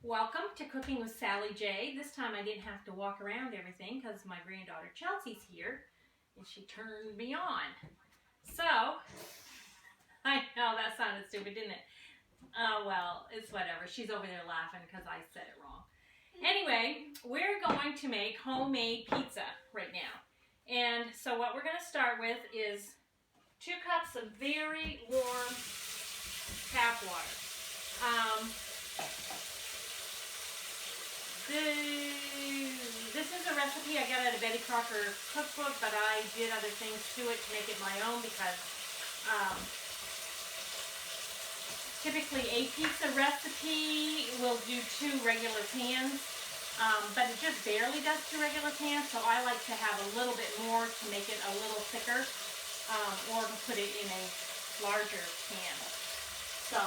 Welcome to Cooking with Sally J. This time I didn't have to walk around everything because my granddaughter Chelsea's here and she turned me on. So, I know that sounded stupid, didn't it? Oh well, it's whatever. She's over there laughing because I said it wrong. Anyway, we're going to make homemade pizza right now. And so what we're going to start with is 2 cups of very warm tap water. This is a recipe I got out of Betty Crocker cookbook, but I did other things to it to make it my own because typically a pizza recipe will do 2 regular pans, but it just barely does 2 regular pans, so I like to have a little bit more to make it a little thicker, or to put it in a larger pan. So,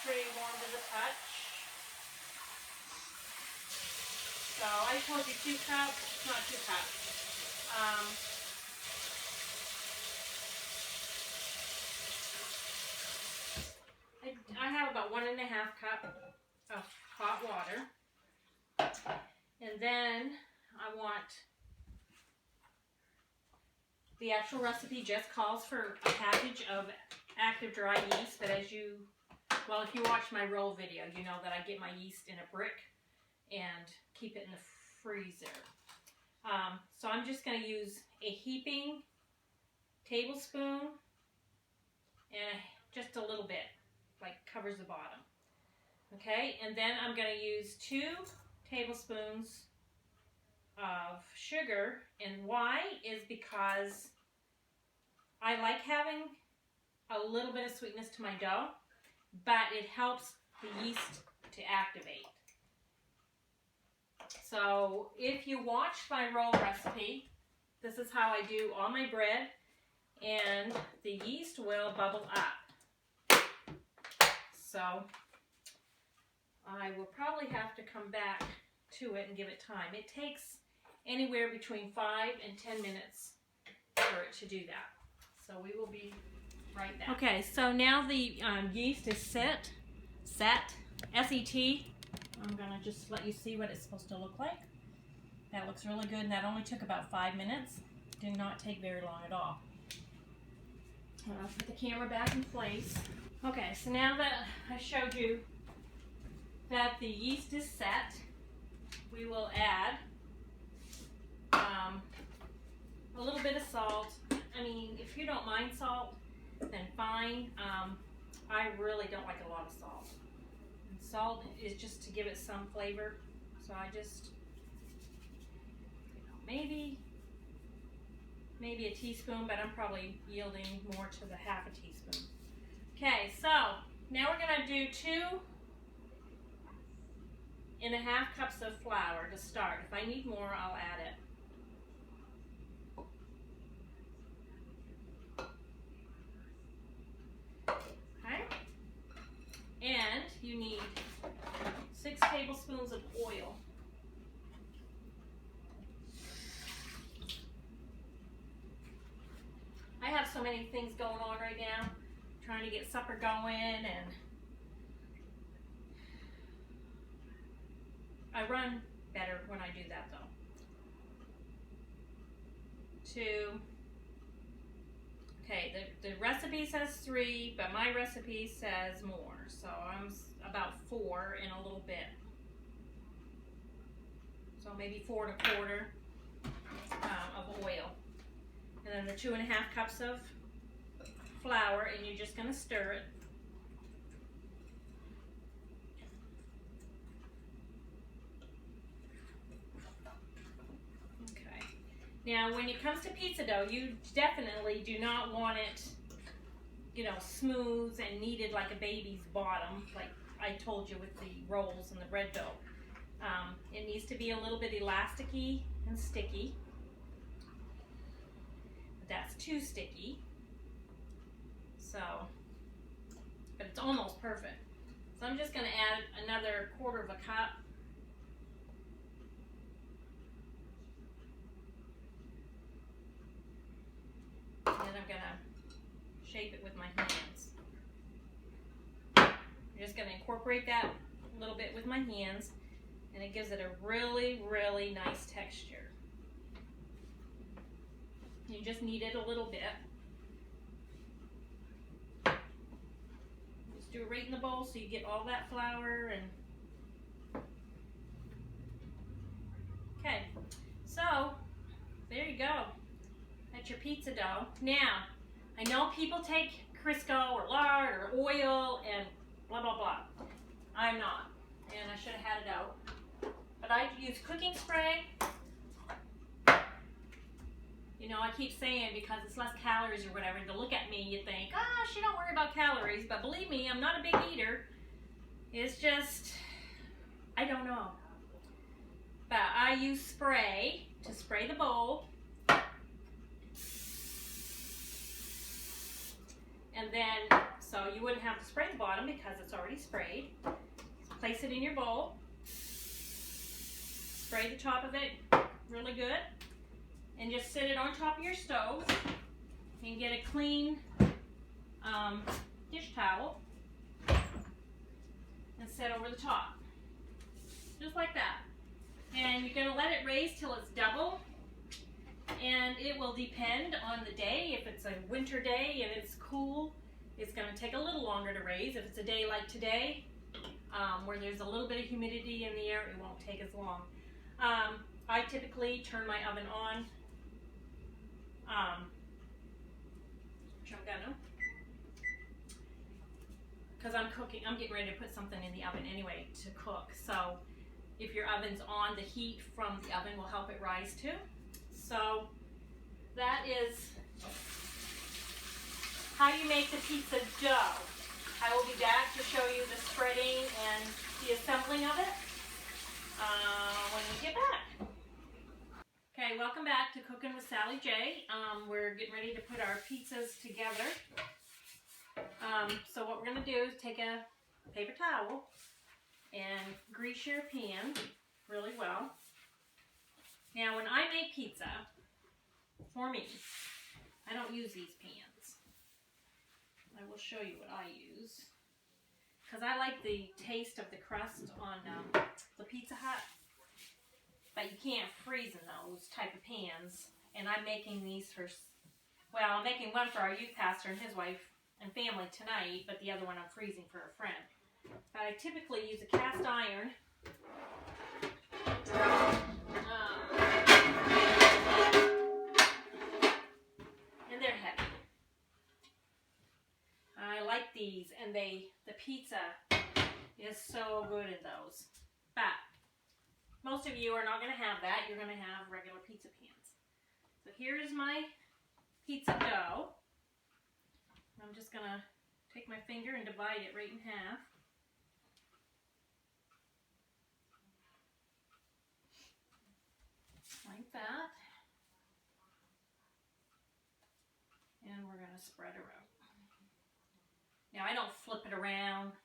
pretty warm to the touch. So I told you 2 cups, not 2 cups. I have about 1.5 cup of hot water. And then I want, the actual recipe just calls for a package of active dry yeast, but as you, well, if you watch my roll video, you know that I get my yeast in a brick and keep it in the freezer. So I'm just going to use a heaping tablespoon and just a little bit, like covers the bottom. Okay, and then I'm going to use 2 tablespoons of sugar, and why is because I like having a little bit of sweetness to my dough, but it helps the yeast to activate. So if you watch my roll recipe, this is how I do all my bread, and the yeast will bubble up. So I will probably have to come back to it and give it time. It takes anywhere between 5 and 10 minutes for it to do that. So we will be right back. Okay, so now the yeast is set, S-E-T. I'm going to just let you see what it's supposed to look like. That looks really good, and that only took about 5 minutes. Did not take very long at all. I'll put the camera back in place. Okay, so now that I showed you that the yeast is set, we will add a little bit of salt. I mean, if you don't mind salt, then fine. I really don't like a lot of salt. And salt is just to give it some flavor. So I just, maybe a teaspoon, but I'm probably yielding more to the half a teaspoon. Okay, so now we're going to do 2.5 cups of flour to start. If I need more, I'll add it. Okay, and you need 6 tablespoons of oil. I have so many things going on right now, trying to get supper going, and I run better when I do that though. 2. Okay, the recipe says 3, but my recipe says more, so I'm about 4 in a little bit. So maybe 4 1/4 of oil. And then the 2.5 cups of flour, and you're just going to stir it. Okay. Now, when it comes to pizza dough, you definitely do not want it, you know, smooth and kneaded like a baby's bottom, like I told you with the rolls and the bread dough. It needs to be a little bit elasticy and sticky. That's too sticky, so, but it's almost perfect. So I'm just going to add another 1/4 cup. And then I'm going to shape it with my hands. just going to incorporate that a little bit with my hands, and it gives it a really, really nice texture. You just knead it a little bit. Just do it right in the bowl so you get all that flour. And okay, so there you go. That's your pizza dough. Now, I know people take Crisco or lard or oil and blah, blah, blah. I'm not, and I should have had it out. But I use cooking spray. You know, I keep saying because it's less calories or whatever, to look at me, you think, oh, she don't worry about calories. But believe me, I'm not a big eater. It's just, I don't know. But I use spray to spray the bowl. And then, so you wouldn't have to spray the bottom because it's already sprayed. Place it in your bowl. Spray the top of it really good. And just sit it on top of your stove. And get a clean dish towel. And set over the top. Just like that. And you're going to let it raise till it's double. And it will depend on the day. If it's a winter day and it's cool, it's going to take a little longer to raise. If it's a day like today, where there's a little bit of humidity in the air, it won't take as long. I typically turn my oven on, which I'm gonna, because I'm getting ready to put something in the oven anyway to cook. So if your oven's on, the heat from the oven will help it rise too. So that is how you make the pizza dough. I will be back to show you the spreading and the assembling of it when we get back. Okay, welcome back to Cooking with Sally J. We're getting ready to put our pizzas together. So what we're going to do is take a paper towel and grease your pan really well. Now, when I make pizza, for me, I don't use these pans. I will show you what I use. Because I like the taste of the crust on the Pizza Hut. But you can't freeze in those type of pans. And I'm making these for, well, I'm making one for our youth pastor and his wife and family tonight, but the other one I'm freezing for a friend. But I typically use a cast iron. And they're heavy. I like these, and the pizza is so good in those. But most of you are not going to have that. You're going to have regular pizza pans. So here's my pizza dough. I'm just going to take my finger and divide it right in half. Like that. And we're going to spread around. Now I don't flip it around.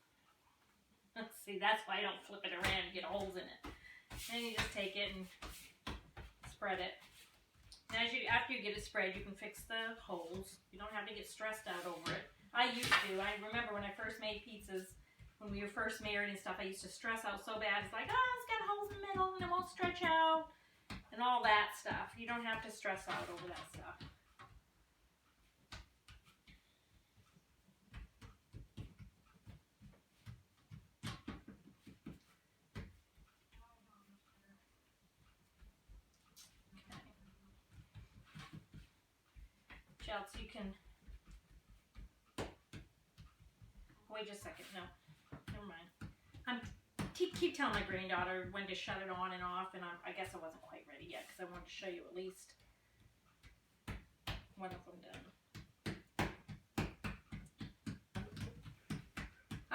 Let's see, that's why I don't flip it around and get holes in it. And you just take it and spread it. And after you get it spread, you can fix the holes. You don't have to get stressed out over it. I used to. I remember when I first made pizzas, when we were first married and stuff, I used to stress out so bad. It's like, oh, it's got holes in the middle and it won't stretch out. And all that stuff. You don't have to stress out over that stuff. Else you can, wait just a second, no, never mind. Keep telling my granddaughter when to shut it on and off, and I guess I wasn't quite ready yet because I wanted to show you at least one of them done.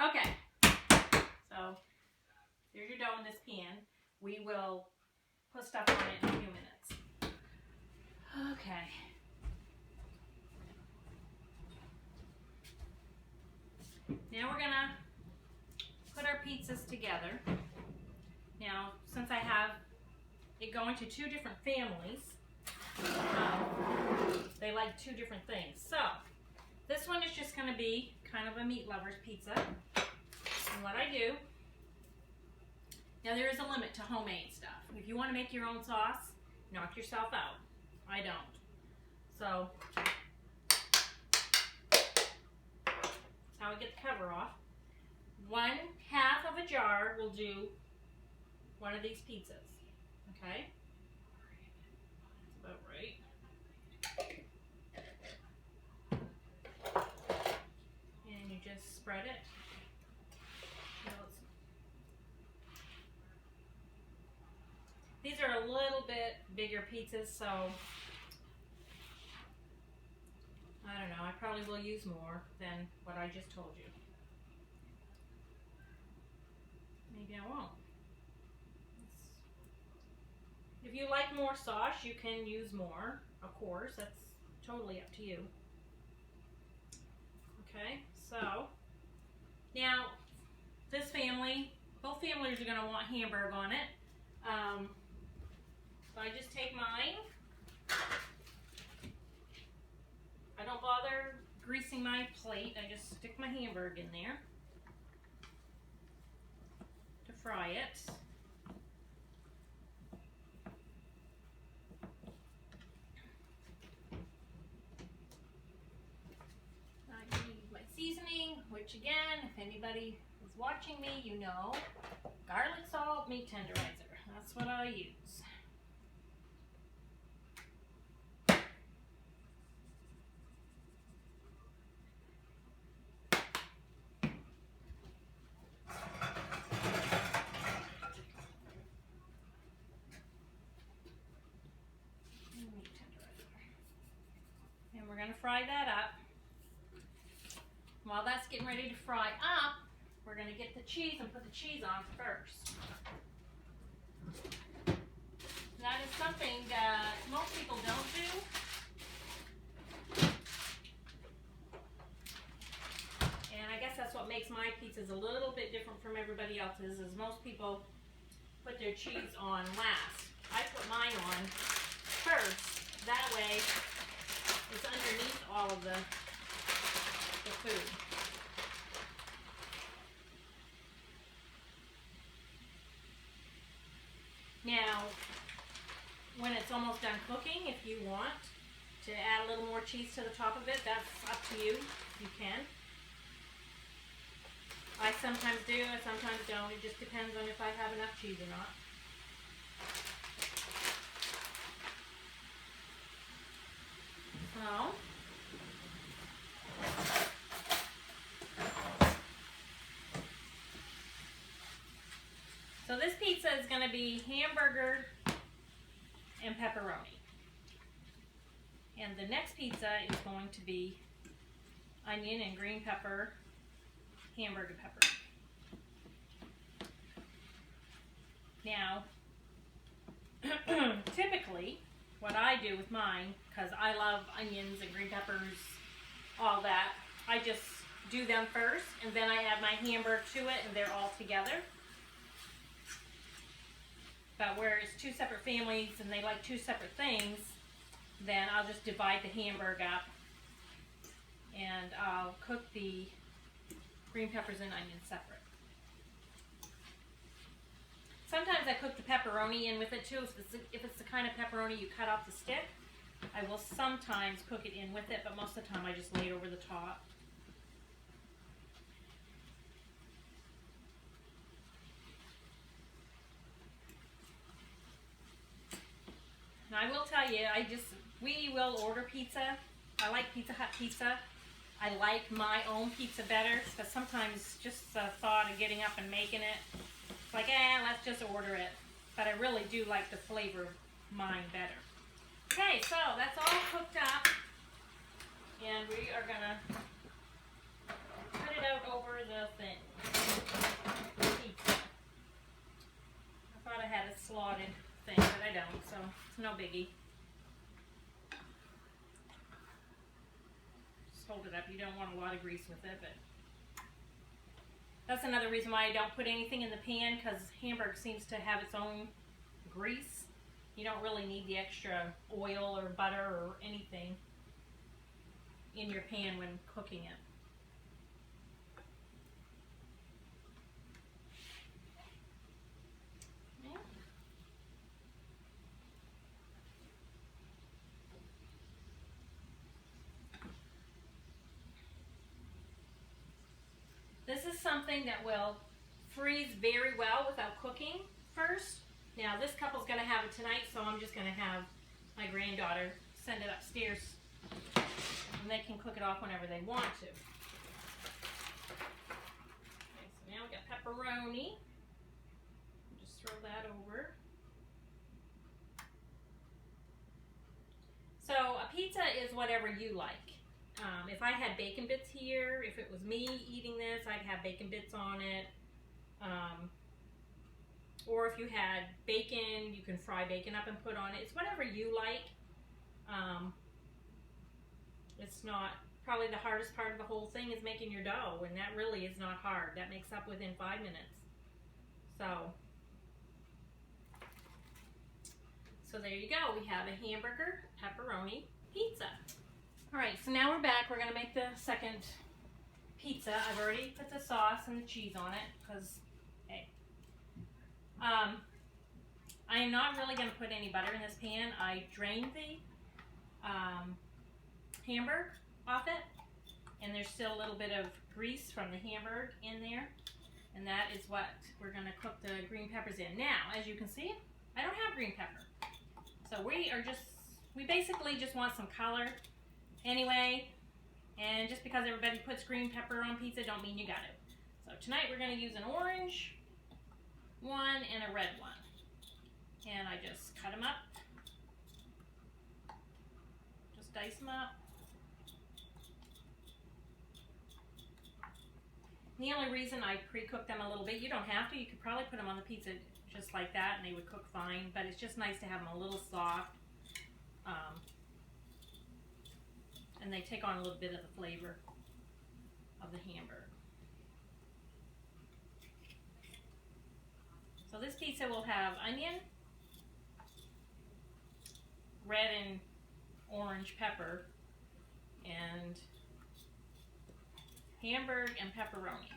Okay, so here's your dough in this pan. We will put stuff on it in a few minutes. Okay. Now we're gonna put our pizzas together. Now, since I have it going to two different families, they like two different things. So, this one is just gonna be kind of a meat lover's pizza. And what I do, now there is a limit to homemade stuff. If you want to make your own sauce, knock yourself out. I don't. So, that's how I get the cover off. 1/2 of a jar will do one of these pizzas. Okay? That's about right. And you just spread it. These are a little bit bigger pizzas, so I don't know, I probably will use more than what I just told you. Maybe I won't. If you like more sauce, you can use more, of course, that's totally up to you. Okay, so now this family, both families are going to want Hamburg on it. So I just take mine. I don't bother greasing my plate. I just stick my Hamburg in there to fry it. I need my seasoning, which again, if anybody is watching me, you know, garlic salt, meat tenderizer. That's what I use. And we're going to fry that up. While that's getting ready to fry up, we're going to get the cheese and put the cheese on first. That is something that most people don't do. And I guess that's what makes my pizzas a little bit different from everybody else's, is most people put their cheese on last. I put mine on first. That way it's underneath all of the food. Now, when it's almost done cooking, if you want to add a little more cheese to the top of it, that's up to you. You can. I sometimes do, I sometimes don't. It just depends on if I have enough cheese or not. So this pizza is going to be hamburger and pepperoni. And the next pizza is going to be onion and green pepper, hamburger pepper. Now, typically, what I do with mine, because I love onions and green peppers, all that, I just do them first, and then I add my hamburger to it, and they're all together. But where it's two separate families, and they like two separate things, then I'll just divide the hamburger up, and I'll cook the green peppers and onions separate. Sometimes I cook the pepperoni in with it too. If it's the kind of pepperoni you cut off the stick, I will sometimes cook it in with it, but most of the time I just lay it over the top. And I will tell you, we will order pizza. I like Pizza Hut pizza. I like my own pizza better, because sometimes just the thought of getting up and making it, it's like, let's just order it. But I really do like the flavor of mine better. Okay, so that's all cooked up, and we are gonna put it out over the thing. Pizza. I thought I had a slotted thing, but I don't, so it's no biggie. Just hold it up. You don't want a lot of grease with it, but that's another reason why I don't put anything in the pan, because hamburger seems to have its own grease. You don't really need the extra oil or butter or anything in your pan when cooking it. something that will freeze very well without cooking first. Now this couple's going to have it tonight, so I'm just going to have my granddaughter send it upstairs and they can cook it off whenever they want to. Okay, so now we got pepperoni. Just throw that over. So a pizza is whatever you like. If I had bacon bits here, if it was me eating this, I'd have bacon bits on it. Or if you had bacon, you can fry bacon up and put on it. It's whatever you like. It's not, probably the hardest part of the whole thing is making your dough, and that really is not hard. That makes up within 5 minutes. So there you go. We have a hamburger pepperoni pizza. All right, so now we're back. We're gonna make the second pizza. I've already put the sauce and the cheese on it because, hey. I am not really gonna put any butter in this pan. I drained the hamburger off it, and there's still a little bit of grease from the hamburger in there, and that is what we're gonna cook the green peppers in. Now, as you can see, I don't have green pepper. So we basically just want some color anyway, and just because everybody puts green pepper on pizza don't mean you got it. So tonight we're going to use an orange one and a red one, and I just cut them up, just dice them up. And the only reason I pre-cook them a little bit, you don't have to, you could probably put them on the pizza just like that and they would cook fine, but it's just nice to have them a little soft, and they take on a little bit of the flavor of the hamburger. So this pizza will have onion, red and orange pepper, and hamburger and pepperoni.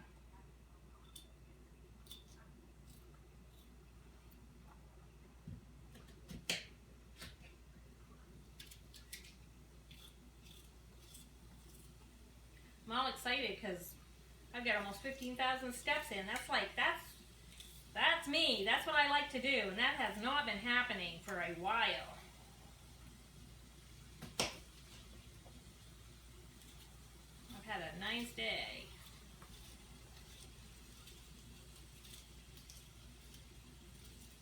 I'm all excited because I've got almost 15,000 steps in. That's me. That's what I like to do, and that has not been happening for a while. I've had a nice day.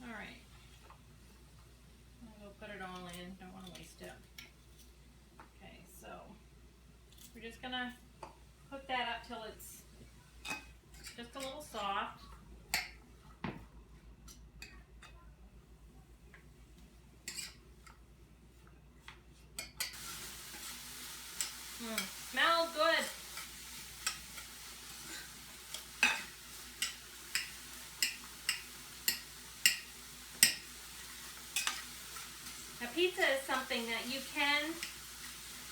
All right. I'll put it all in. Don't want to waste it. Okay, so we're just gonna cook that up till it's just a little soft. Smells good. Now, pizza is something that you can,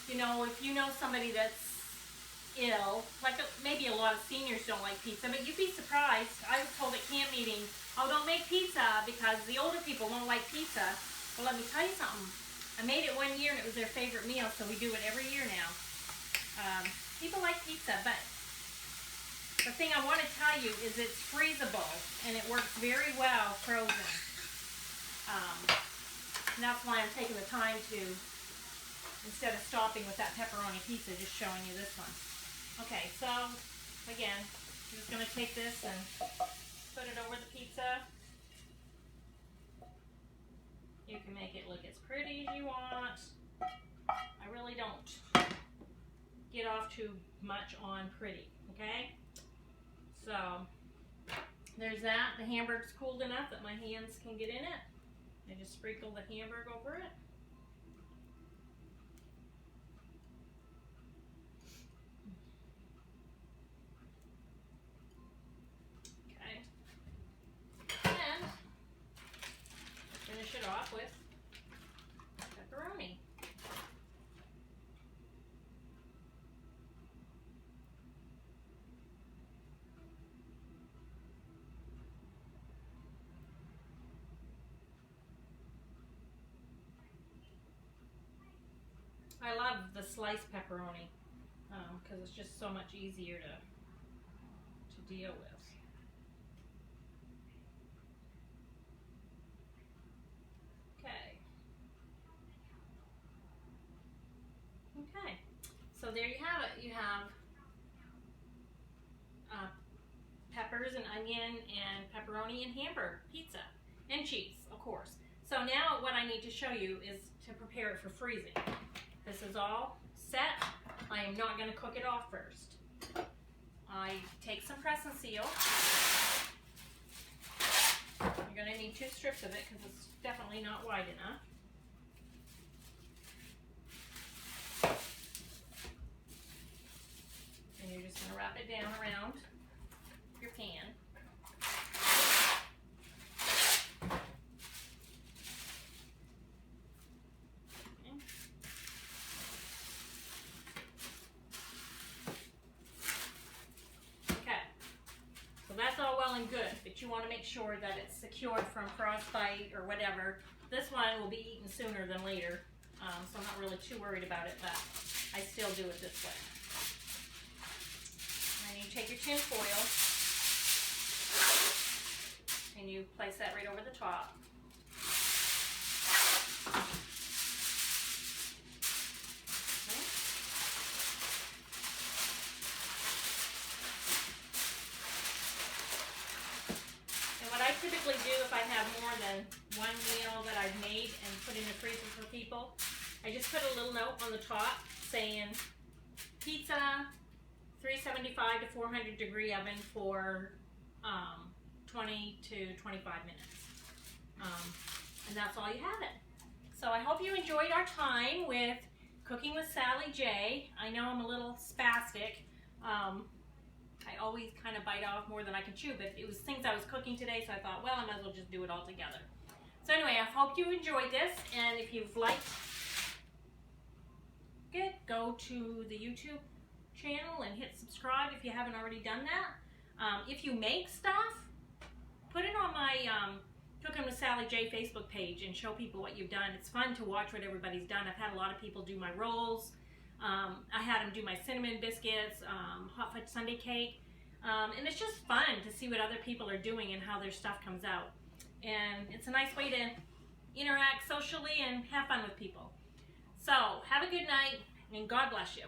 if you know somebody that's ill, like maybe a lot of seniors don't like pizza, but you'd be surprised. I was told at camp meeting, oh, don't make pizza because the older people won't like pizza. Well, let me tell you something. I made it one year and it was their favorite meal, so we do it every year now. People like pizza, but the thing I want to tell you is it's freezable and it works very well frozen. And that's why I'm taking the time to, instead of stopping with that pepperoni pizza, just showing you this one. Okay, so again, I'm just going to take this and put it over the pizza. You can make it look as pretty as you want. I really don't get off too much on pretty, okay? So there's that. The hamburger's cooled enough that my hands can get in it. I just sprinkle the hamburger over it. Okay. And finish it off with pepperoni. I love the sliced pepperoni because it's just so much easier to to deal with. Okay. Okay. So there you have it. You have peppers and onion and pepperoni and hamburger pizza and cheese, of course. So now what I need to show you is to prepare it for freezing. This is all set. I am not going to cook it off first. I take some press and seal. You're going to need 2 strips of it because it's definitely not wide enough. And you're just going to wrap it down around your pan. And good, but you want to make sure that it's secured from frostbite or whatever. This one will be eaten sooner than later, so I'm not really too worried about it, but I still do it this way. And you take your tin foil and you place that right over the top. Typically do if I have more than one meal that I've made and put in the freezer for people, I just put a little note on the top saying pizza, 375 to 400 degree oven for 20 to 25 minutes. And that's all you have it. So I hope you enjoyed our time with Cooking with Sally J. I know I'm a little spastic. I always kind of bite off more than I can chew, but it was things I was cooking today, so I thought, well, I might as well just do it all together. So anyway, I hope you enjoyed this, and if you've liked it, go to the YouTube channel and hit subscribe if you haven't already done that. If you make stuff, put it on my Cooking with Sally J Facebook page and show people what you've done. It's fun to watch what everybody's done. I've had a lot of people do my rolls. I had them do my cinnamon biscuits, hot fudge sundae cake, and it's just fun to see what other people are doing and how their stuff comes out. And it's a nice way to interact socially and have fun with people. So, have a good night, and God bless you.